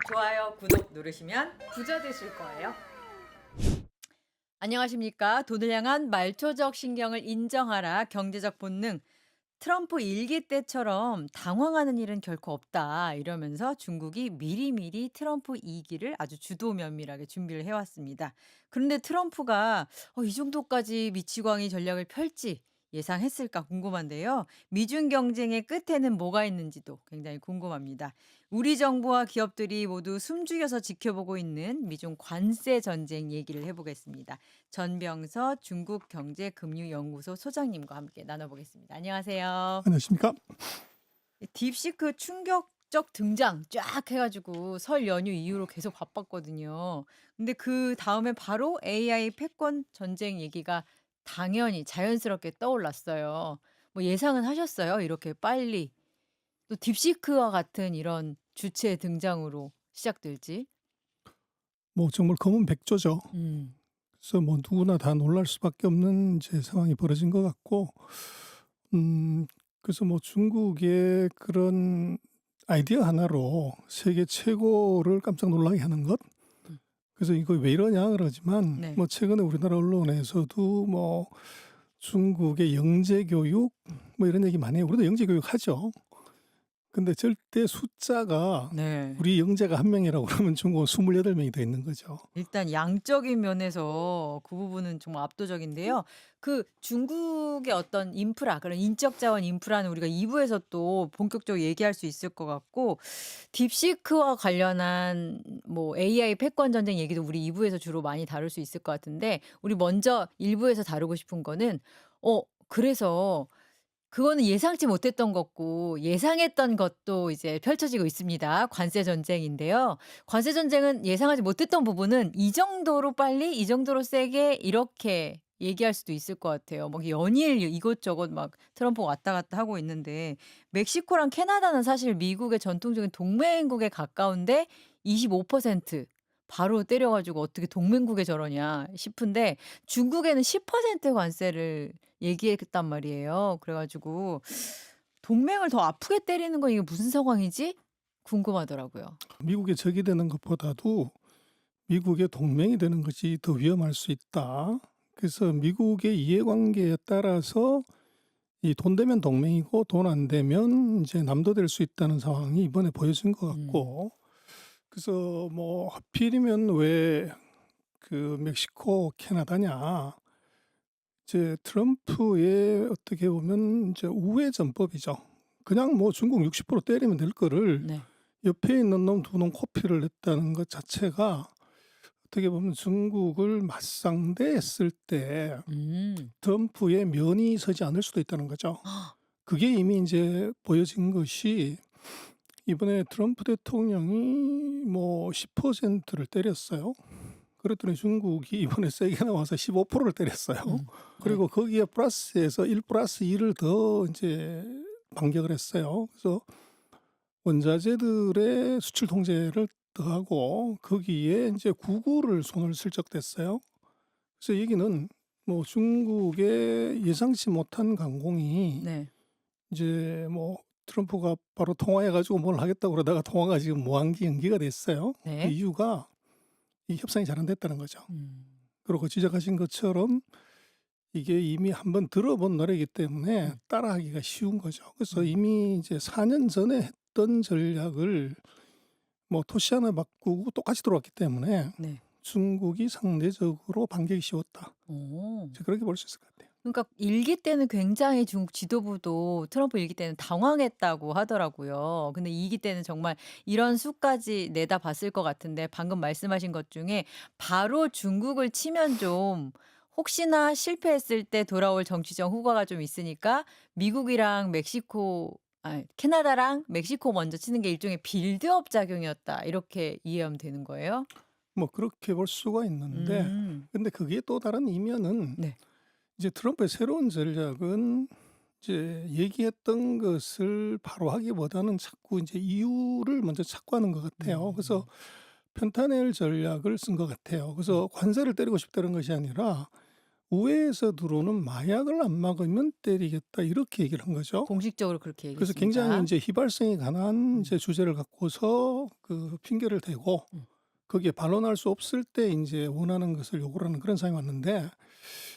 좋아요, 구독 누르시면 부자 되실 거예요. 안녕하십니까? 돈을 향한 말초적 신경을 인정하라 경제적 본능. 트럼프 일기 때처럼 당황하는 일은 결코 없다. 이러면서 중국이 미리미리 트럼프 2기를 아주 주도 면밀하게 준비를 해왔습니다. 그런데 트럼프가 이 정도까지 미치광이 전략을 펼지 예상했을까 궁금한데요. 미중 경쟁의 끝에는 뭐가 있는지도 굉장히 궁금합니다. 우리 정부와 기업들이 모두 숨죽여서 지켜보고 있는 미중 관세 전쟁 얘기를 해보겠습니다. 전병서 중국경제금융연구소 소장님과 함께 나눠보겠습니다. 안녕하세요. 안녕하십니까? 딥시크 충격적 등장 쫙 해가지고 설 연휴 이후로 계속 바빴거든요. 근데 그 다음에 바로 AI 패권 전쟁 얘기가 당연히 자연스럽게 떠올랐어요. 뭐 예상은 하셨어요? 이렇게 빨리 또 딥시크와 같은 이런 주체 등장으로 시작될지? 뭐 정말 검은 백조죠. 음. 그래서 뭐 누구나 다 놀랄 수밖에 없는 이제 상황이 벌어진 것 같고, 그래서 뭐 중국의 그런 아이디어 하나로 세계 최고를 깜짝 놀라게 하는 것. 음. 그래서 이거 왜 이러냐 그러지만 네. 뭐 최근에 우리나라 언론에서도 뭐 중국의 영재 교육 뭐 이런 얘기 많이 해요. 우리도 영재 교육 하죠. 근데 절대 숫자가 네. 우리 영재가 한 명이라고 그러면 중국은 28명이 더 있는 거죠. 일단 양적인 면에서 그 부분은 정말 압도적인데요. 그 중국의 어떤 인프라, 그런 인적 자원 인프라는 우리가 2 부에서 또 본격적으로 얘기할 수 있을 것 같고 딥시크와 관련한 뭐 AI 패권 전쟁 얘기도 우리 2 부에서 주로 많이 다룰 수 있을 것 같은데 우리 먼저 1 부에서 다루고 싶은 거는 그래서 그거는 예상치 못했던 거고 예상했던 것도 이제 펼쳐지고 있습니다. 관세 전쟁인데요. 관세 전쟁은 예상하지 못했던 부분은 이 정도로 빨리 이 정도로 세게 이렇게 얘기할 수도 있을 것 같아요. 뭐 연일 이것저것 막 트럼프가 왔다 갔다 하고 있는데 멕시코랑 캐나다는 사실 미국의 전통적인 동맹국에 가까운데 25% 바로 때려 가지고 어떻게 동맹국에 저러냐 싶은데 중국에는 10% 관세를 얘기했단 말이에요. 그래 가지고 '동맹을 더 아프게 때리는 건 이게 무슨 상황이지?' 궁금하더라고요. 미국의 적이 되는 것보다도 미국의 동맹이 되는 것이 더 위험할 수 있다. 그래서 미국의 이해관계에 따라서 이 돈 되면 동맹이고 돈 안 되면 이제 남도 될 수 있다는 상황이 이번에 보여진 것 음. 같고, 그래서 뭐 하필이면 왜 그 멕시코, 캐나다냐. 이제 트럼프의 어떻게 보면 이제 우회 전법이죠. 그냥 뭐 중국 60% 때리면 될 거를 네. 옆에 있는 놈 두 놈 코피를 냈다는 것 자체가 어떻게 보면 중국을 맞상대했을 때 음. 트럼프의 면이 서지 않을 수도 있다는 거죠. 그게 이미 이제 보여진 것이 이번에 트럼프 대통령이 뭐 10%를 때렸어요. 그랬더니 중국이 이번에 세게 나와서 15%를 때렸어요. 네. 그리고 거기에 플러스해서 1 플러스 2를 더 이제 반격을 했어요. 그래서 원자재들의 수출 통제를 더하고 거기에 이제 구구를 손을 슬쩍 댔어요. 그래서 얘기는 뭐 중국의 예상치 못한 강공이 네. 이제 뭐 트럼프가 바로 통화해 가지고 뭘 하겠다고 그러다가 통화가 지금 무한기 연기가 됐어요. 그 네. 이유가 이 협상이 잘 안 됐다는 거죠. 음. 그리고 지적하신 것처럼 이게 이미 한번 들어본 노래이기 때문에 음. 따라하기가 쉬운 거죠. 그래서 음. 이미 이제 4년 전에 했던 전략을 뭐 토시 하나 바꾸고 똑같이 들어왔기 때문에 네. 중국이 상대적으로 반격이 쉬웠다. 어. 이제 그렇게 볼 수 있을 것 같아요. 그러니까 일기 때는 굉장히 중국 지도부도 트럼프 일기 때는 당황했다고 하더라고요. 근데 2기 때는 정말 이런 수까지 내다봤을 것 같은데 방금 말씀하신 것 중에 바로 중국을 치면 좀 혹시나 실패했을 때 돌아올 정치적 후과가 좀 있으니까 미국이랑 멕시코 캐나다랑 멕시코 먼저 치는 게 일종의 빌드업 작용이었다. 이렇게 이해하면 되는 거예요? 뭐 그렇게 볼 수가 있는데, 음. 근데 그게 또 다른 이면은 네. 이제 트럼프의 새로운 전략은 이제 얘기했던 것을 바로 하기보다는 자꾸 이제 이유를 먼저 찾고 하는 것 같아요. 그래서 음. 편타낼 전략을 쓴 것 같아요. 음. 그래서 관세를 때리고 싶다는 것이 아니라 우회에서 들어오는 마약을 안 막으면 때리겠다 이렇게 얘기를 한 거죠. 공식적으로 그렇게 그래서 굉장히 얘기했습니다. 인제 휘발성이 강한 음. 이제 주제를 갖고서 그 핑계를 대고 음. 거기에 반론할 수 없을 때 인제 원하는 것을 요구를 하는 그런 상황이 왔는데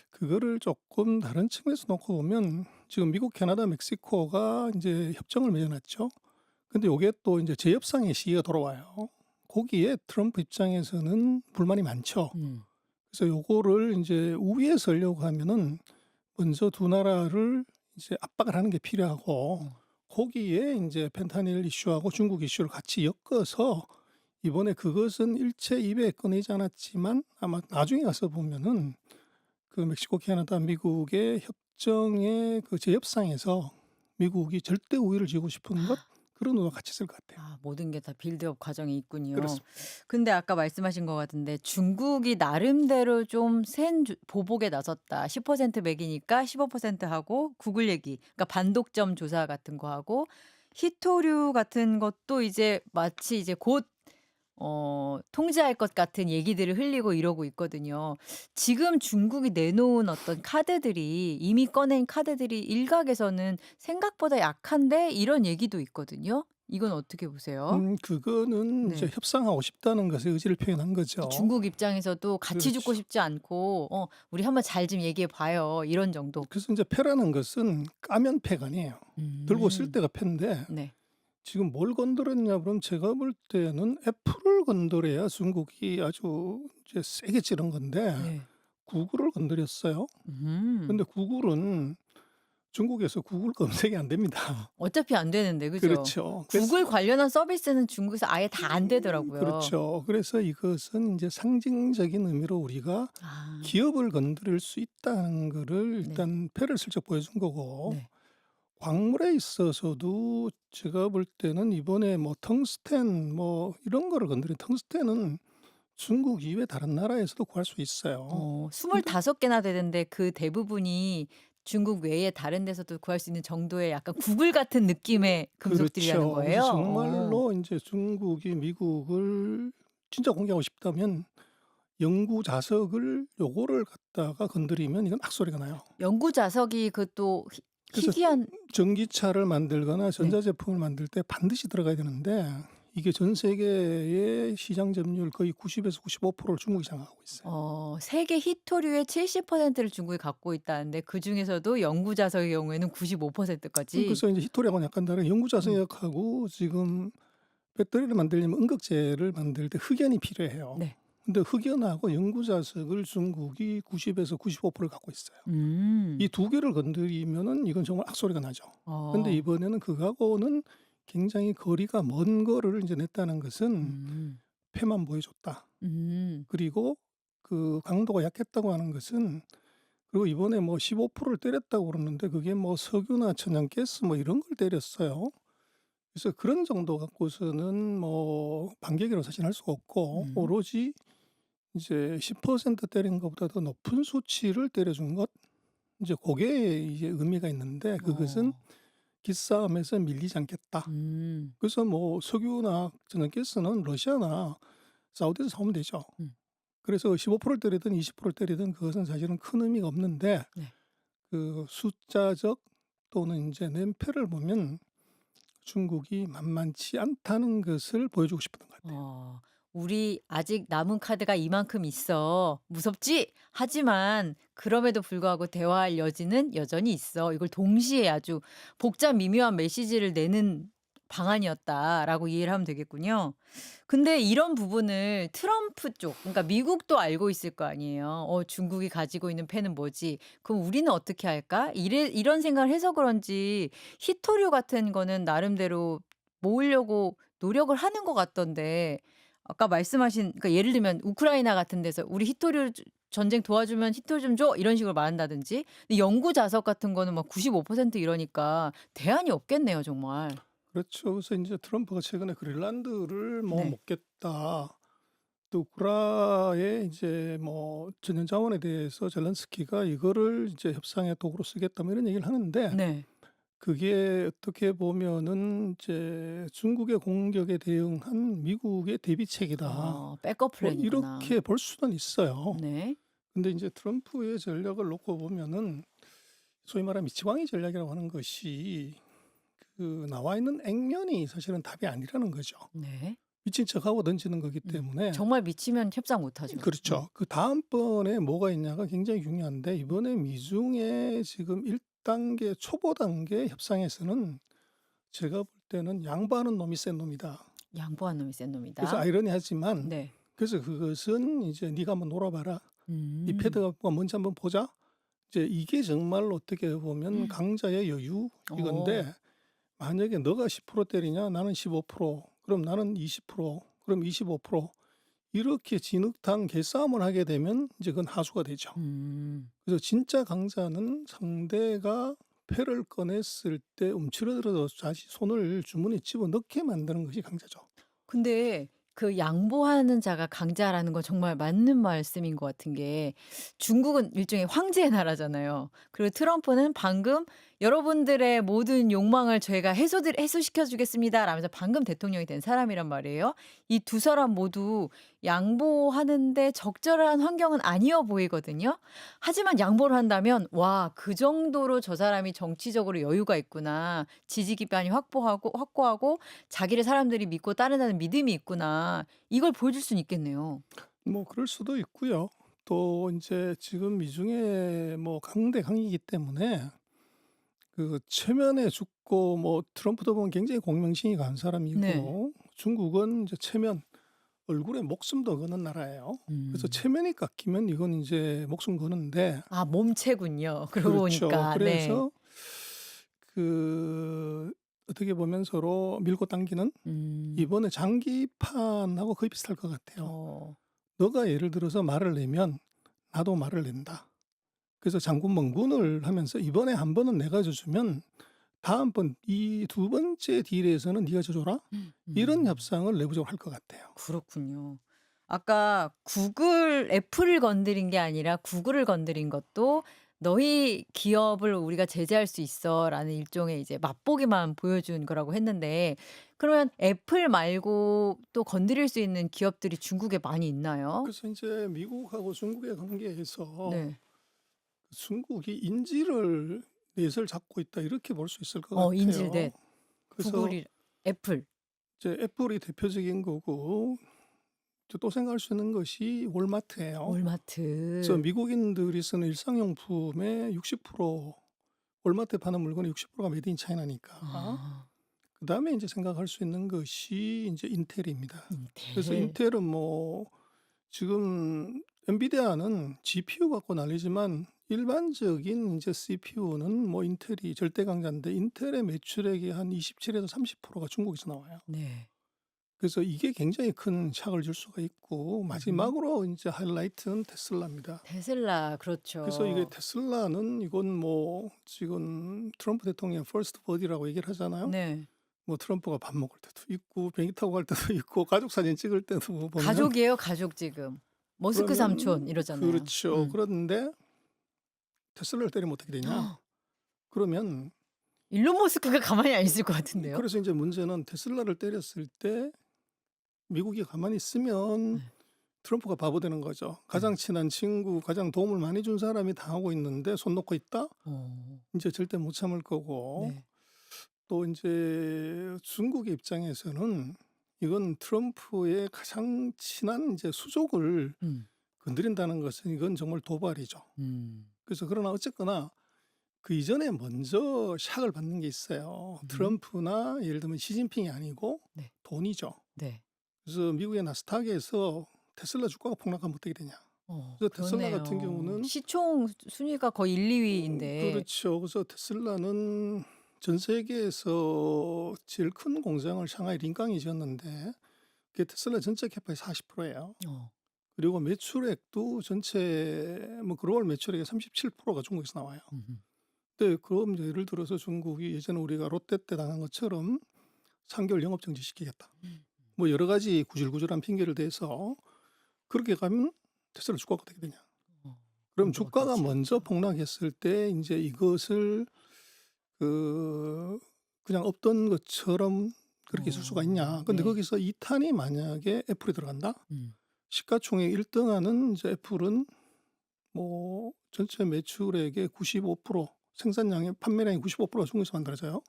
그거를 쪼끔 다른 측면에서 놓고 보면 지금 미국, 캐나다, 멕시코가 인제 협정을 맺어 놨죠. 근데 요게 또 인제 재협상의 시기가 돌아와요. 거기에 트럼프 입장에서는 불만이 많죠. 음. 그래서 요거를 인제 우위에 서려고 하면은 먼저 두 나라를 이제 압박을 하는 게 필요하고 음. 거기에 인제 펜타닐 이슈하고 중국 이슈를 같이 엮어서 이번에 그것은 일체 입에 꺼내지 않았지만 아마 나중에 가서 보면은 그 멕시코, 캐나다, 미국의 협정의 그 재협상에서 미국이 절대 우위를 쥐고 싶은 것 그런 의도가 같이 있을 것 같아요. 아 모든 게 다 빌드업 과정이 있군요. 그렇습니다. 근데 아까 말씀하신 것 같은데 중국이 나름대로 좀 센 보복에 나섰다. 10% 매기니까 15% 하고 구글 얘기 그러니까 반독점 조사 같은 거 하고 히토류 같은 것도 이제 마치 이제 곧 통제할 것 같은 얘기들을 흘리고 이러고 있거든요. 지금 중국이 내놓은 어떤 카드들이 이미 꺼낸 카드들이 일각에서는 '생각보다 약한데?' 이런 얘기도 있거든요. 이건 어떻게 보세요? 그거는 이제 네. 협상하고 싶다는 것의 의지를 표현한 이 거죠. 중국 입장에서도 같이 죽고 그렇죠. 싶지 않고 "우리 한번 잘 좀 얘기해 봐요." 이런 정도. 그래서 인제 패라는 것은 까면 패가 아니에요. 들고 쓸 음. 때가 패인데 네. 지금 뭘 건드렸냐 그러면 제가 볼 때는 애플을 건드려야 중국이 아주 이제 세게 찌른 건데 네. 구글을 건드렸어요. 음. 근데 구글은 중국에서 구글 검색이 안 됩니다. 어차피 안 되는데 그죠? 그렇죠. 그래서 구글 관련한 서비스는 중국에서 아예 다 안 되더라고요. 그렇죠. 그래서 이것은 인제 상징적인 의미로 우리가 아. 기업을 건드릴 수 있다는 거를 네. 일단 패를 슬쩍 보여준 거고 네. 광물에 있어서도 제가 볼 때는 이번에 뭐 텅스텐 뭐 이런 거를 건드린 텅스텐은 중국 이외 다른 나라에서도 구할 수 있어요. 근데 25 개나 되는데 그 대부분이 중국 외에 다른 데서도 구할 수 있는 정도의 약간 구글 같은 느낌의 금속들이라는 그렇죠. 그래서 거예요? 정말로 인제 중국이 미국을 진짜 공격하고 싶다면 영구 자석을 요거를 갖다가 건드리면 이건 악소리가 나요. 영구 자석이 그 또 그래서 희귀한 전기차를 만들거나 네. 전자제품을 만들 때 반드시 들어가야 되는데 이게 전 세계의 시장 점유율 거의 90에서 95%를 중국이 장악하고 있어요. 세계 히토류의 70%를 중국이 갖고 있다는데 그중에서도 영구 자석의 경우에는 95% 까지. 그래서 인제 히토리하고는 약간 다른 음. 영구자석하고 지금 배터리를 만들려면 음극재를 만들 때 흑연이 필요해요. 네. 근데 흑연하고 영구자석을 중국이 90에서 95%를 갖고 있어요. 이 음. 두 개를 건드리면은 이건 정말 악소리가 나죠. 근데 어. 이번에는 그거하고는 굉장히 거리가 먼 거를 인제 냈다는 것은 음. 패만 보여줬다. 음. 그리고 그 강도가 약했다고 하는 것은 그리고 이번에 뭐 15%를 때렸다고 그러는데 그게 뭐 석유나 천연가스 뭐 이런 걸 때렸어요. 그래서 그런 정도 갖고서는 뭐 반격이라고 사실 할 수가 없고 음. 오로지 이제 10% 때린 것보다 더 높은 수치를 때려준 것 이제 고게 이제 의미가 있는데 그것은 어. 기싸움에서 밀리지 않겠다. 음. 그래서 뭐 석유나 천연가스는 러시아나 사우디에서 사오면 되죠. 음. 그래서 15%를 때리든 20%를 때리든 그것은 사실은 큰 의미가 없는데 네. 그 숫자적 또는 인제 낸패를 보면 중국이 만만치 않다는 것을 보여주고 싶었던 것 같아요. "우리 아직 남은 카드가 이만큼 있어. 무섭지? 하지만 그럼에도 불구하고 대화할 여지는 여전히 있어." 이걸 동시에 아주 복잡 미묘한 메시지를 내는 방안이었다라고 이해를 하면 되겠군요. 근데 이런 부분을 트럼프 쪽 그러니까 미국도 알고 있을 거 아니에요. '중국이 가지고 있는 패는 뭐지? 그럼 우리는 어떻게 할까?' 이런 생각을 해서 그런지 희토류 같은 거는 나름대로 모으려고 노력을 하는 것 같던데 아까 말씀하신 그러니까 예를 들면 우크라이나 같은 데서 "우리 희토류 전쟁 도와주면 희토류 좀 줘." 이런 식으로 말한다든지. 근데 영구 자석 같은 거는 막 95% 이러니까 대안이 없겠네요 정말. 그렇죠. 그래서 인제 트럼프가 최근에 그린란드를 뭐 네. 먹겠다. 또 우크라의 이제 뭐 전년 자원에 대해서 젤렌스키가 이거를 이제 협상의 도구로 쓰겠다 뭐 이런 얘기를 하는데 네. 그게 어떻게 보면은 이제 '중국의 공격에 대응한 미국의 대비책이다.' 백업 뭐 플랜이구나. 이렇게 볼 수는 있어요. 네. 근데 이제 트럼프의 전략을 놓고 보면은 소위 말하는 미치광이 전략이라고 하는 것이 그 나와 있는 액면이 사실은 답이 아니라는 거죠. 네. 미친 척하고 던지는 거기 때문에 정말 미치면 협상 못 하죠. 그렇죠. 그 다음번에 뭐가 있냐가 굉장히 중요한데 이번에 미중의 지금 1단계 초보 단계 협상에서는 제가 볼 때는 양보하는 놈이 센 놈이다. 양보한 놈이 센 그래서 놈이다. 아이러니하지만 네. 그래서 그것은 이제 네가 한번 놀아봐라. 이 음. 패드가 뭔지 한번 보자. 이제 이게 정말로 어떻게 보면 강자의 여유 이건데 어. 만약에 너가 10% 때리냐 나는 15% 그럼 나는 20% 그럼 25% 이렇게 진흙탕 개싸움을 하게 되면 이제 그건 하수가 되죠. 음. 그래서 진짜 강자는 상대가 패를 꺼냈을 때 움츠러들어서 다시 손을 주머니에 집어넣게 만드는 것이 강자죠. 근데 그 양보하는 자가 강자라는 건 정말 맞는 말씀인 것 같은 게 중국은 일종의 황제의 나라잖아요. 그리고 트럼프는 방금 "여러분들의 모든 욕망을 저희가 해소시켜 주겠습니다." 라면서 방금 대통령이 된 사람이란 말이에요. 이 두 사람 모두 양보하는데 적절한 환경은 아니어 보이거든요. 하지만 양보를 한다면 '와 그 정도로 저 사람이 정치적으로 여유가 있구나. 지지 기반이 확고하고 자기를 사람들이 믿고 따른다는 믿음이 있구나.' 이걸 보여줄 수는 있겠네요. 뭐 그럴 수도 있고요. 또 인제 지금 미중에 뭐 강대강이기 때문에 그 체면에 죽고 뭐 트럼프도 보면 굉장히 공명심이 강한 네. 사람이고 중국은 이제 체면, 얼굴에 목숨도 거는 나라예요. 그래서 음. 체면이 깎이면 이건 인제 목숨 거는데 아 몸체군요. 그러고 그렇죠. 보니까. 네. 그래서 그 어떻게 보면 서로 밀고 당기는 음. 이번에 장기판하고 거의 비슷할 것 같아요. 어. 너가 예를 들어서 말을 내면 나도 말을 낸다. 그래서 장군 멍군을 하면서 이번에 한 번은 내가 져주면 다음번 이 두 번째 딜에서는 네가 져줘라. 이런 음. 협상을 내부적으로 할 것 같아요. 그렇군요. 아까 애플을 건드린 게 아니라 구글을 건드린 것도 "너희 기업을 우리가 제재할 수 있어."라는 일종의 이제 맛보기만 보여준 거라고 했는데 그러면 애플 말고 또 건드릴 수 있는 기업들이 중국에 많이 있나요? 그래서 인제 미국하고 중국의 관계에서 네. '중국이 인지를 넷을 잡고 있다.' 이렇게 볼 수 있을 것 같아요. 인질넷, 그래서 구글이 애플. 이제 애플이 대표적인 거고 또 생각할 수 있는 것이 월마트예요. 그래서 월마트. 미국인들이 쓰는 일상용품의 60% 월마트에 파는 물건의 60%가 메이드 인 차이나니까. 아. 그다음에 인제 생각할 수 있는 것이 인제 인텔입니다. 그래서 인텔. 인텔은 뭐 지금 엔비디아는 GPU 갖고 난리지만 일반적인 인제 CPU는 뭐 인텔이 절대 강자인데 인텔의 매출액이 한 27에서 30%가 중국에서 나와요. 네. 그래서 이게 굉장히 큰 샥을 줄 수가 있고 음. 마지막으로 인제 하이라이트는 테슬라입니다. 테슬라 그래서 이게 그렇죠. 테슬라는 이건 뭐 지금 트럼프 대통령이 퍼스트 버디라고 얘기를 하잖아요. 네. 뭐 트럼프가 밥 먹을 때도 있고 비행기 타고 갈 때도 있고 가족 사진 찍을 때도 보면 가족이에요, 가족 지금. 머스크 삼촌 그러면 이러잖아요. 그렇죠. 그런데 테슬라를 때리면 어떻게 되냐? 그러면 일론 머스크가 가만히 안 있을 것 같은데요. 그래서 인제 문제는 테슬라를 때렸을 때 미국이 가만히 있으면 네. 트럼프가 바보 되는 거죠. 가장 친한 친구, 가장 도움을 많이 준 사람이 당하고 있는데 손 놓고 있다? 어. 인제 절대 못 참을 거고 네. 또 인제 중국의 입장에서는 이건 트럼프의 가장 친한 이제 수족을 음. 건드린다는 것은 이건 정말 도발이죠. 음. 그래서 그러나 어쨌거나 그 이전에 먼저 샥을 받는 게 있어요. 음. 트럼프나 예를 들면 시진핑이 아니고 네. 돈이죠. 네. 그래서 미국의 나스닥에서 테슬라 주가가 폭락하면 어떻게 되냐. 그래서 테슬라 같은 그렇네요. 경우는 시총 순위가 거의 1-2 위인데 그렇죠. 그래서 테슬라는 전 세계에서 제일 큰 공장을 상하이 린강이 지었는데 그게 테슬라 전체 캐파의 40% 예요. 어. 그리고 매출액도 전체 뭐 글로벌 매출액의 37%가 중국에서 나와요. 음음. 네, 그럼 이제 예를 들어서 중국이 예전에 우리가 롯데 때 당한 것처럼 3개월 영업 정지 시키겠다. 뭐 여러 가지 구질구질한 핑계를 대서 그렇게 가면 테슬라 주가가 어떻게 되냐. 그럼 정도가 주가가 그렇지 먼저 않죠. 폭락했을 때 인제 이것을 그냥 없던 것처럼 그렇게 있을 수가 있냐. 근데 네. 거기서 2 탄이 만약에 애플이 들어간다? 음. 시가총액 1 등하는 이제 애플은 전체 매출액의 95% 생산량의 판매량의 95%가 중국에서 만들어져요.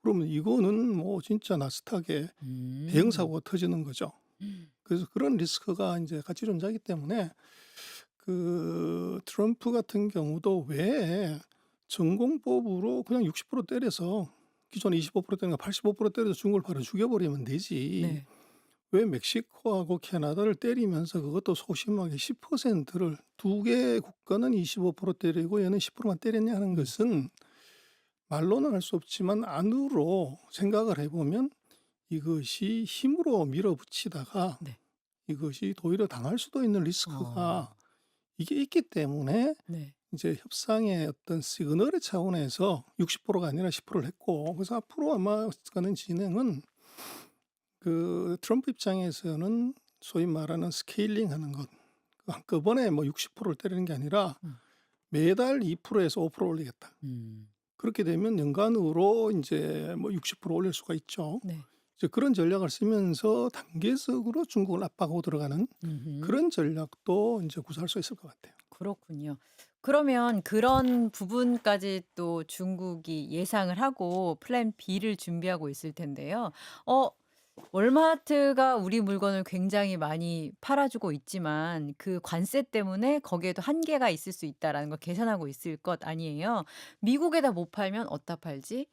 그러면 이거는 진짜 나스닥에 대형 음. 사고가 터지는 거죠. 그래서 그런 리스크가 이제 같이 존재하기 때문에 트럼프 같은 경우도 왜 전공법으로 그냥 60% 때려서 기존에 25% 때린 거 85% 때려서 중국을 바로 죽여버리면 되지. 네. 왜 멕시코하고 캐나다를 때리면서 그것도 소심하게 10%를 두 개 국가는 25% 때리고 얘는 10%만 때렸냐 하는 음. 것은 말로는 할 수 없지만 안으로 생각을 해보면 이것이 힘으로 밀어붙이다가 네. 이것이 도리어 당할 수도 있는 리스크가 어. 이게 있기 때문에 네. 이제 협상의 어떤 시그널의 차원에서 60%가 아니라 10%를 했고, 그래서 앞으로 아마 가는 진행은 트럼프 입장에서는 소위 말하는 스케일링하는 것, 한꺼번에 60%를 때리는 게 아니라 음. 매달 2%에서 5% 올리겠다. 음. 그렇게 되면 연간으로 이제 60% 올릴 수가 있죠. 네. 이제 그런 전략을 쓰면서 단계적으로 중국을 압박하고 들어가는 음흠. 그런 전략도 이제 구사할 수 있을 것 같아요. 그렇군요. 그러면 그런 부분까지 또 중국이 예상을 하고 플랜 B를 준비하고 있을 텐데요. 어 월마트가 우리 물건을 굉장히 많이 팔아주고 있지만 그 관세 때문에 거기에도 한계가 있을 수 있다라는 걸 계산하고 있을 것 아니에요. 미국에다 못 팔면 어디다 팔지?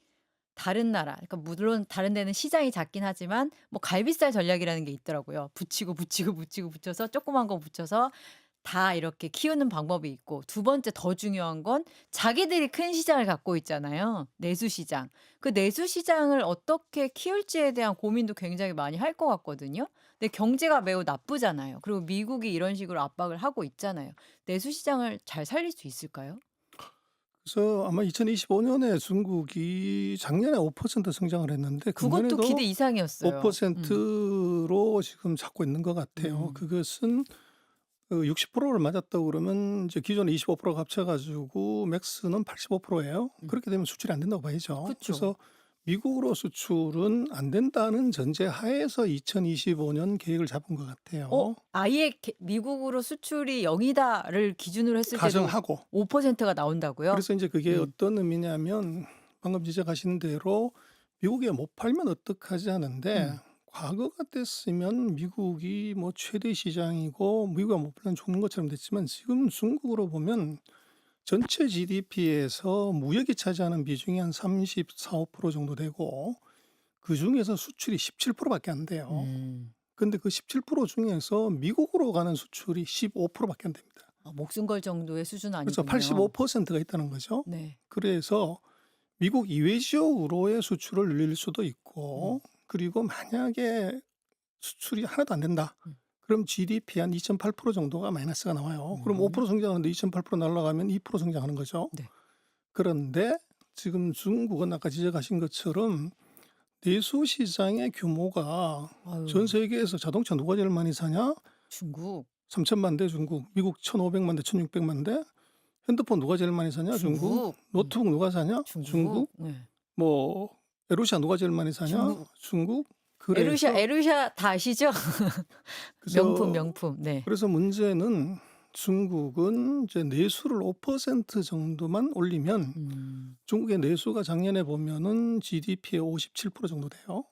다른 나라, 그러니까 물론 다른 데는 시장이 작긴 하지만 뭐 갈비살 전략이라는 게 있더라고요. 붙이고, 붙이고, 붙이고, 붙여서 조그만 거 붙여서 다 이렇게 키우는 방법이 있고, 두 번째 더 중요한 건 자기들이 큰 시장을 갖고 있잖아요. 내수 시장. 그 내수 시장을 어떻게 키울지에 대한 고민도 굉장히 많이 할 것 같거든요. 근데 경제가 매우 나쁘잖아요. 그리고 미국이 이런 식으로 압박을 하고 있잖아요. 내수 시장을 잘 살릴 수 있을까요? 그래서 아마 2025년에 중국이 작년에 5% 성장을 했는데 그것도 기대 금년에도 이상이었어요. 5%로 지금 잡고 있는 것 같아요. 음. 그것은 60%를 맞았다고 그러면 이제 기존에 25%가 합쳐가지고 맥스는 85%예요. 음. 그렇게 되면 수출이 안 된다고 봐야죠. 그쵸. 그래서 미국으로 수출은 안 된다는 전제 하에서 2025년 계획을 잡은 것 같아요. 아예 미국으로 수출이 0 이다를 기준으로 했을 때도 가정하고. 5%가 나온다고요? 그래서 이제 그게 음. 어떤 의미냐면 방금 지적하신 대로 미국에 못 팔면 어떡하지 하는데, 음. 과거 같았으면 미국이 최대 시장이고 미국에 못 팔면 죽는 것처럼 됐지만 지금 중국으로 보면 전체 GDP에서 무역이 차지하는 비중이 한 34~5% 정도 되고 그중에서 수출이 17%밖에 안 돼요. 음. 근데 그 17% 중에서 미국으로 가는 수출이 15%밖에 안 됩니다. 목숨 걸 정도의 수준 그래서 아니군요. 85%가 있다는 거죠. 네. 그래서 미국 이외 지역으로의 수출을 늘릴 수도 음. 있고, 그리고 만약에 수출이 하나도 안 된다. 음. 그럼 GDP 한 2.8% 정도가 마이너스가 나와요. 그럼 음. 5% 성장하는데 2.8% 날아가면 2% 성장하는 거죠. 네. 그런데 지금 중국은 아까 지적하신 것처럼 내수 시장의 규모가 전 아유. 세계에서 자동차 누가 제일 많이 사냐? 중국. 3천만 대 중국, 미국 1,500만 대, 1,600만 대. 핸드폰 누가 제일 많이 사냐? 중국. 중국. 노트북 누가 사냐? 중국. 중국. 네. 뭐 에루샤 누가 제일 많이 사냐? 중국. 중국. 에루샤, 그래서 에루샤 다 아시죠? 명품, 그래서 명품. 네. 그래서 문제는 중국은 이제 내수를 5% 정도만 올리면, 음. 중국의 내수가 작년에 보면은 GDP의 57% 정도 돼요.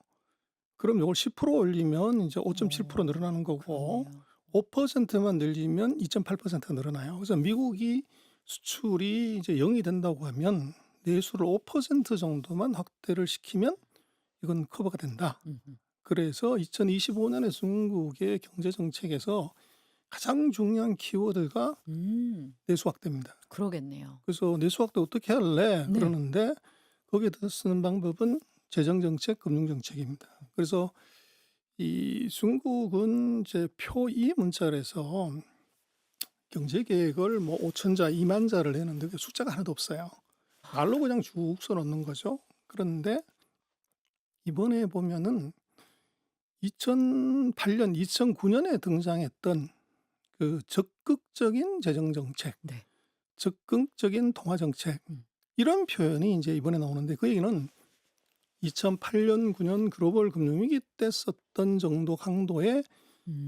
그럼 요걸 10% 올리면 이제 5.7% 늘어나는 거고, 그러네요. 5%만 늘리면 2.8%가 늘어나요. 그래서 미국이 수출이 이제 0이 된다고 하면 내수를 5% 정도만 확대를 시키면 이건 커버가 된다. 음음. 그래서 2025년에 중국의 경제 정책에서 가장 중요한 키워드가 음. 내수 확대입니다. 그러겠네요. 그래서 내수 확대 어떻게 할래? 네. 그러는데 거기에 더 쓰는 방법은 재정 정책, 금융 정책입니다. 그래서 이 중국은 이제 표2 문자에서 경제 계획을 5천 자, 2만 자를 내는데 그 숫자가 하나도 없어요. 말로 그냥 쭉 써놓는 거죠. 그런데 이번에 보면은 2008년, 2009년에 등장했던 그 적극적인 재정 정책, 네. 적극적인 통화 정책, 음. 이런 표현이 이제 이번에 나오는데, 그 얘기는 2008년, 9년 글로벌 금융위기 때 썼던 정도 강도의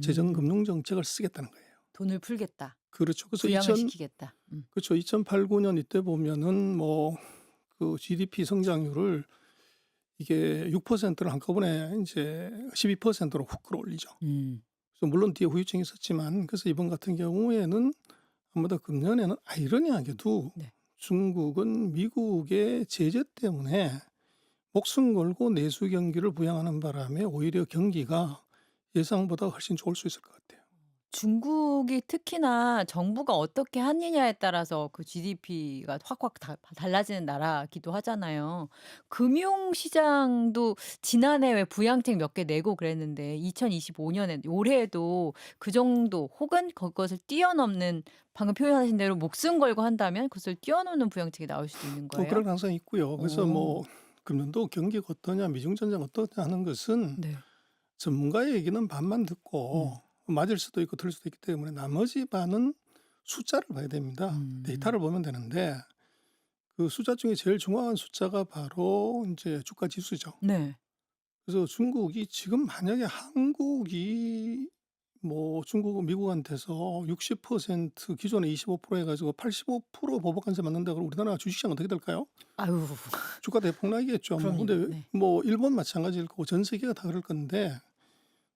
재정 음. 금융 정책을 쓰겠다는 거예요. 돈을 풀겠다. 그렇죠. 그래서 부양을 시키겠다. 그렇죠. 2008, 9년 이때 보면은 뭐 그 GDP 성장률을 이게 6%를 한꺼번에 이제 12%로 훅 끌어올리죠. 음. 그래서 물론 뒤에 후유증이 있었지만 그래서 이번 같은 경우에는 아마도 금년에는 아이러니하게도 네. 중국은 미국의 제재 때문에 목숨 걸고 내수 경기를 부양하는 바람에 오히려 경기가 예상보다 훨씬 좋을 수 있을 것 같아요. 중국이 특히나 정부가 어떻게 하느냐에 따라서 그 GDP가 확확 달라지는 나라기도 하잖아요. 금융 시장도 지난해 왜 부양책 몇 개 내고 그랬는데 2025년에 올해에도 그 정도 혹은 그것을 뛰어넘는 방금 표현하신 대로 목숨 걸고 한다면 그것을 뛰어넘는 부양책이 나올 수도 있는 뭐 그럴 거예요? 가능성이 있고요. 그래서 오. 뭐 금년도 경기가 어떠냐, 미중 전쟁 어떠냐 하는 것은 네. 전문가의 얘기는 반만 듣고 맞을 수도 있고 틀릴 수도 있기 때문에 나머지 반은 숫자를 봐야 됩니다. 데이터를 보면 되는데 그 숫자 중에 제일 중요한 숫자가 바로 이제 주가 지수죠. 네. 그래서 중국이 지금 만약에 한국이 뭐 중국, 미국한테서 60% 기존에 25% 해가지고 85% 보복관세 맞는다 그러면 우리나라 주식시장 어떻게 될까요? 아유. 주가 대폭락이겠죠. 뭐 그럼요. 근데 네. 뭐 일본 마찬가지일 거고 전 세계가 다 그럴 건데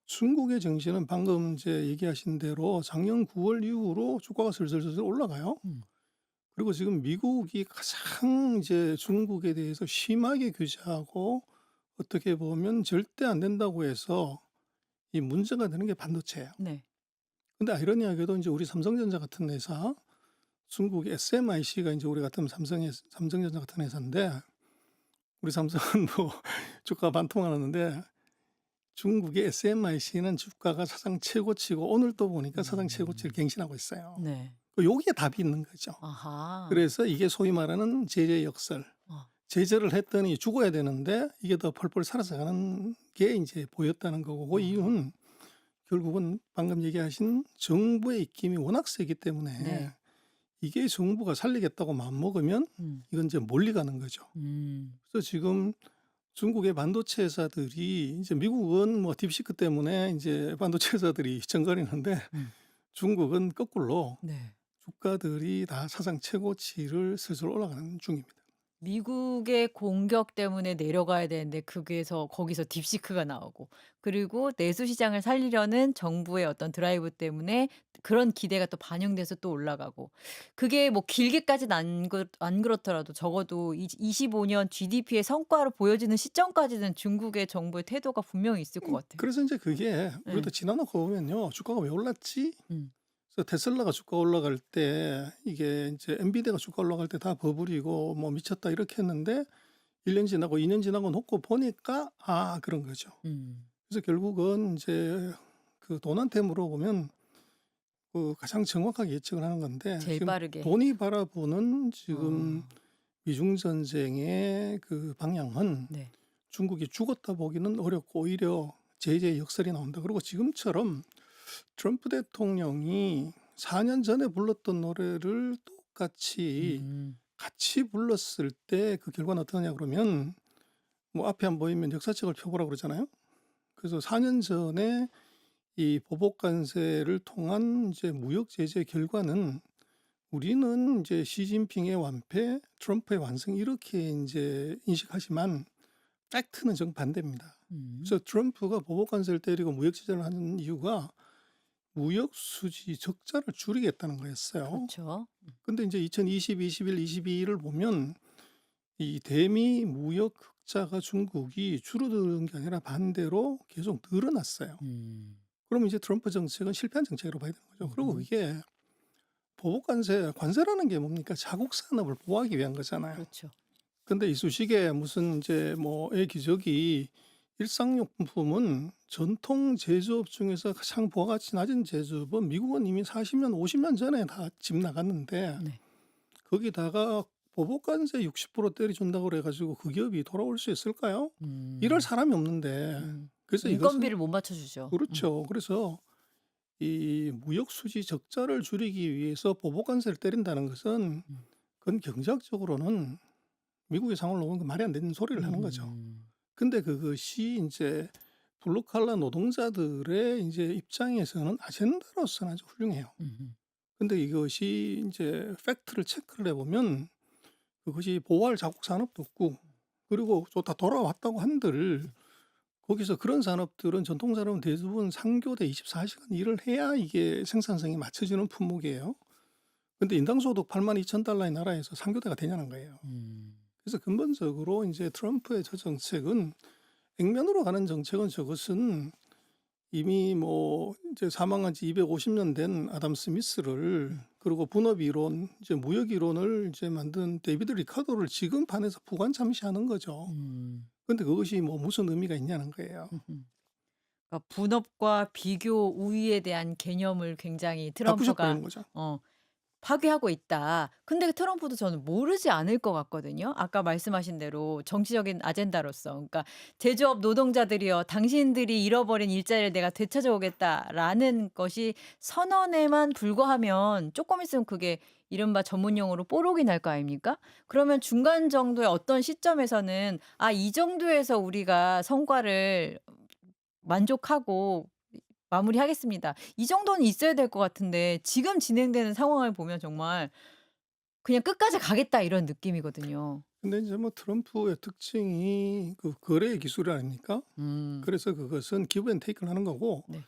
중국의 정신은 방금 이제 얘기하신 대로 작년 9월 이후로 주가가 슬슬슬슬 올라가요. 음. 그리고 지금 미국이 가장 이제 중국에 대해서 심하게 규제하고 어떻게 보면 절대 안 된다고 해서 이 문제가 되는 게 반도체예요. 네. 근데 아이러니하게도 이제 우리 삼성전자 같은 회사, 중국의 SMIC가 이제 우리 같은 삼성전자 같은 회사인데 우리 삼성은 뭐 주가가 반토막났는데 중국의 SMIC는 주가가 사상 최고치고 오늘 또 보니까 사상 최고치를 갱신하고 있어요. 네. 여기에 답이 있는 거죠. 아하. 그래서 이게 소위 말하는 제재 역설. 어. 제재를 했더니 죽어야 되는데 이게 더 펄펄 살아가는 게 이제 보였다는 거고 그 이유는 결국은 방금 얘기하신 정부의 입김이 워낙 세기 때문에 네. 이게 정부가 살리겠다고 마음먹으면 음. 이건 이제 몰리 가는 거죠. 음. 그래서 지금 중국의 반도체 회사들이 이제 미국은 뭐 딥시크 때문에 이제 반도체 회사들이 휘청거리는데 음. 중국은 거꾸로 네. 주가들이 다 사상 최고치를 슬슬 올라가는 중입니다. 미국의 공격 때문에 내려가야 되는데 거기서 딥시크가 나오고 그리고 내수 시장을 살리려는 정부의 어떤 드라이브 때문에 그런 기대가 또 반영돼서 또 올라가고 그게 뭐 길게까지는 안 그렇더라도 적어도 25년 GDP의 성과로 보여지는 시점까지는 중국의 정부의 태도가 분명히 있을 것 같아요. 그래서 이제 그게 네. 우리도 지나놓고 보면요. 주가가 왜 올랐지? 음. 그래서 테슬라가 주가 올라갈 때 이게 이제 엔비디아가 주가 올라갈 때 다 버블이고 뭐 미쳤다 이렇게 했는데 1년 지나고 2년 지나고 놓고 보니까 그런 거죠. 음. 그래서 결국은 이제 그 돈한테 물어보면 그 가장 정확하게 예측을 하는 건데 제일 지금 빠르게. 돈이 바라보는 지금 어. 미중 전쟁의 그 방향은 네. 중국이 죽었다 보기는 어렵고 오히려 제재 역설이 나온다. 그리고 지금처럼 트럼프 대통령이 4년 전에 불렀던 노래를 똑같이 음. 같이 불렀을 때 그 결과는 어떠냐 그러면 뭐 앞에 안 보이면 역사책을 펴보라 그러잖아요. 그래서 4년 전에 이 보복 관세를 통한 이제 무역 제재 결과는 우리는 이제 시진핑의 완패, 트럼프의 완승 이렇게 이제 인식하지만 팩트는 정반대입니다. 음. 그래서 트럼프가 보복 관세를 때리고 무역 제재를 하는 이유가 무역 수지 적자를 줄이겠다는 거였어요. 그렇죠. 근데 이제 2020, 21, 22를 보면 이 대미 무역 흑자가 중국이 줄어드는 게 아니라 반대로 계속 늘어났어요. 음. 그러면 이제 트럼프 정책은 실패한 정책으로 봐야 되는 거죠. 그리고 음. 이게 보복 관세라는 게 뭡니까? 자국 산업을 보호하기 위한 거잖아요. 그렇죠. 근데 이쑤시개 무슨 이제 의 기적이 일상용품은 전통 제조업 중에서 가장 부가가치 낮은 제조업은 미국은 이미 40년, 50년 전에 다 집 나갔는데 네. 거기다가 보복관세 60% 때려준다고 그래가지고 그 기업이 돌아올 수 있을까요? 이럴 음. 사람이 없는데 음. 그래서 이것은 인건비를 못 맞춰주죠. 그렇죠. 그래서 이 무역 수지 적자를 줄이기 위해서 보복관세를 때린다는 것은 음. 그건 경제학적으로는 미국의 상황을 놓은 건 말이 안 되는 소리를 하는 거죠. 음. 근데 그것이 이제 블루 칼라 노동자들의 인제 입장에서는 아젠다로서는 아주 훌륭해요. 음음. 근데 이것이 인제 팩트를 체크를 해 보면 그것이 보호할 자국 산업도 없고, 그리고 또 다 돌아왔다고 한들 거기서 그런 산업들은 전통 산업은 대부분 상교대 24 시간 일을 해야 이게 생산성이 맞춰지는 품목이에요. 근데 인당소득 82,000달러의 나라에서 상교대가 되냐는 거예요. 음. 그래서 근본적으로 인제 트럼프의 저 정책은 액면으로 가는 정책은, 저것은 이미 뭐 이제 사망한 지 250년 된 아담 스미스를, 그리고 분업 이론, 이제 무역 이론을 이제 만든 데이비드 리카도를 지금 판에서 부관참시하는 거죠. 음. 근데 그것이 뭐 무슨 의미가 있냐는 거예요. 음음. 그러니까 분업과 비교 우위에 대한 개념을 굉장히 다 부셔버리는 트럼프가 거죠. 어 파괴하고 있다. 근데 트럼프도 저는 모르지 않을 것 같거든요. 아까 말씀하신 대로 정치적인 아젠다로서 그러니까 "제조업 노동자들이여 당신들이 잃어버린 일자리를 내가 되찾아오겠다."라는 것이 선언에만 불과하면 조금 있으면 그게 이른바 전문 용어로 뽀록이 날 거 아닙니까? 그러면 중간 정도의 어떤 시점에서는 '아 이 정도에서 우리가 성과를 만족하고 마무리하겠습니다.' 이 정도는 있어야 될 것 같은데 지금 진행되는 상황을 보면 정말 그냥 '끝까지 가겠다.' 이런 느낌이거든요. 근데 인제 뭐 트럼프의 특징이 그 거래 기술 아닙니까? 음. 그래서 그것은 기브 앤 테이크를 하는 거고, 네.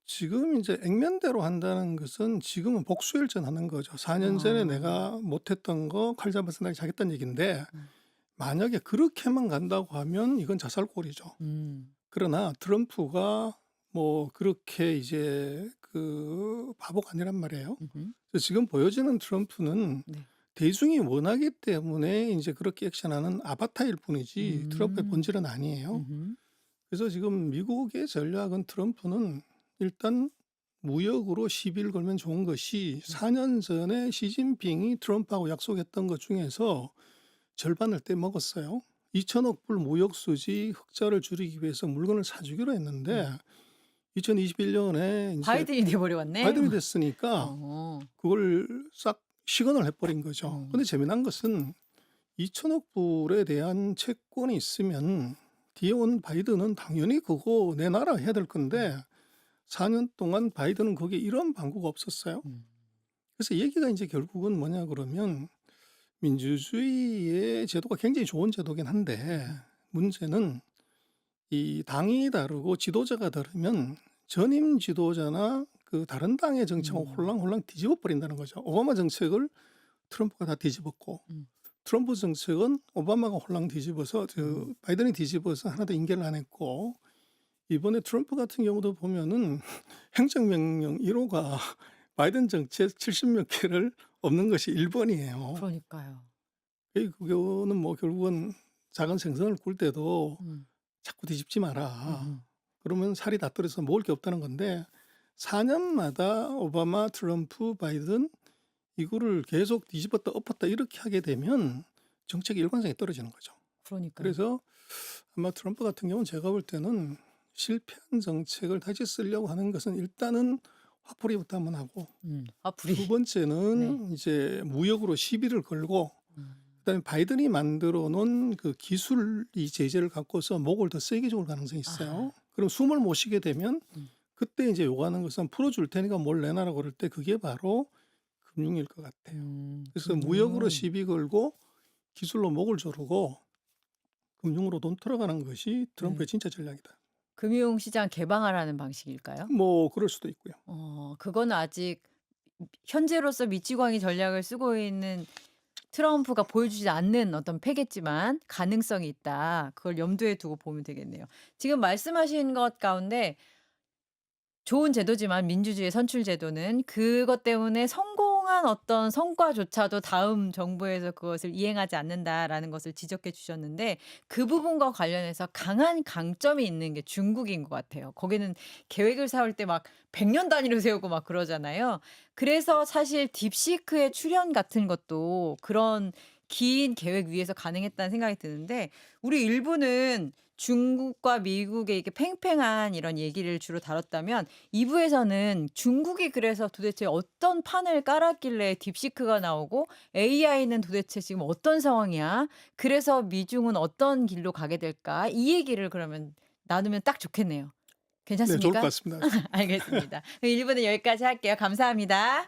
지금 인제 액면대로 한다는 것은 지금은 복수열전하는 거죠. 4년 전에 아. 내가 못했던 거 칼 잡아서 내가 자겠다는 얘기인데, 음. 만약에 그렇게만 간다고 하면 이건 자살골이죠. 음. 그러나 트럼프가 뭐 그렇게 이제 바보가 아니란 말이에요. 음음. 그래서 지금 보여지는 트럼프는 네. 대중이 원하기 때문에 인제 그렇게 액션하는 아바타일 뿐이지 트럼프의 음. 본질은 아니에요. 음음. 그래서 지금 미국의 전략은, 트럼프는 일단 무역으로 시비를 걸면 좋은 것이, 네. 4년 전에 시진핑이 트럼프하고 약속했던 것 중에서 절반을 떼먹었어요. 2천억 불 무역 수지 흑자를 줄이기 위해서 물건을 사 주기로 했는데, 음. 2021 년에 인제 바이든이 돼 버려 갔네. 바이든이 됐으니까 어. 그걸 싹 시건을 해 버린 거죠. 어. 근데 재미난 것은 2천억 불에 대한 채권이 있으면 뒤에 온 바이든은 당연히 그거 내 나라 해야 될 음. 건데, 4년 동안 바이든은 거기에 이런 방구가 없었어요. 음. 그래서 얘기가 인제 결국은 뭐냐 그러면, 민주주의의 제도가 굉장히 좋은 제도긴 한데, 음음. 문제는 이 당이 다르고 지도자가 다르면 전임 지도자나 그 다른 당의 정책을 음. 홀랑홀랑 뒤집어 버린다는 거죠. 오바마 정책을 트럼프가 다 뒤집었고, 음. 트럼프 정책은 오바마가 홀랑 뒤집어서 음. 바이든이 뒤집어서 하나도 인계를 안 했고, 이번에 트럼프 같은 경우도 보면은 행정명령 1 호가 바이든 정책 70몇 개를 없는 것이 1 번이에요. 그러니까요. 그거는 뭐 결국은 작은 생선을 굴 때도 음. "자꾸 뒤집지 마라." 음음. 그러면 살이 다 떨어져서 먹을 게 없다는 건데, 4 년마다 오바마, 트럼프, 바이든 이거를 계속 뒤집었다 엎었다 이렇게 하게 되면 정책의 일관성이 떨어지는 거죠. 그러니까요. 그래서 아마 트럼프 같은 경우는 제가 볼 때는 실패한 정책을 다시 쓰려고 하는 것은, 일단은 화풀이부터 한번 하고, 화풀이. 두 네. 번째는 이제 무역으로 시비를 걸고, 음. 그다음에 바이든이 만들어 놓은 그 기술이 제재를 갖고서 목을 더 세게 조을 가능성이 아. 있어요. 그럼 숨을 못 쉬게 되면 음. 그때 이제 요구하는 것은 "풀어 줄 테니까 뭘 내놔라." 그럴 때 그게 바로 금융일 것 같아요. 그래서 무역으로 금융. 시비 걸고 기술로 목을 조르고 금융으로 돈 털어가는 것이 트럼프의 네. 진짜 전략이다. 금융시장 개방하라는 방식일까요? 뭐 그럴 수도 있고요. 그거는 아직 현재로서 미치광이 전략을 쓰고 있는 트럼프가 보여주지 않는 어떤 패겠지만 가능성이 있다. 그걸 염두에 두고 보면 되겠네요. 지금 말씀하신 것 가운데 좋은 제도지만 민주주의 선출 제도는 그것 때문에 성공한 어떤 성과조차도 다음 정부에서 그것을 이행하지 않는다라는 것을 지적해 주셨는데 그 부분과 관련해서 강한 강점이 있는 게 중국인 것 같아요. 거기는 계획을 세울 때 막 100년 단위로 세우고 막 그러잖아요. 그래서 사실 딥시크의 출현 같은 것도 그런 긴 계획 위에서 가능했다는 생각이 드는데 우리 일부는 중국과 미국의 이게 팽팽한 이런 얘기를 주로 다뤘다면 2 부에서는 중국이 그래서 도대체 어떤 판을 깔았길래 딥시크가 나오고 AI는 도대체 지금 어떤 상황이야? 그래서 미중은 어떤 길로 가게 될까? 이 얘기를 그러면 나누면 딱 좋겠네요. 네, 좋을 것 괜찮습니까? 같습니다. 알겠습니다. 1부는 여기까지 할게요. 감사합니다.